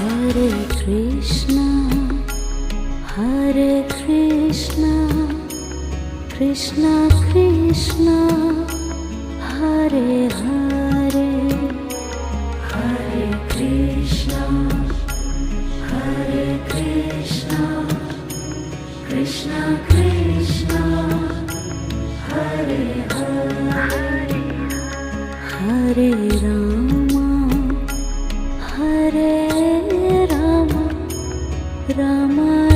Hare Krishna, Hare Krishna, Krishna Krishna, Hare Hare, Hare Krishna, Hare Krishna, Krishna Krishna, Hare Hare, Hare Rama, Hare Rama, Rama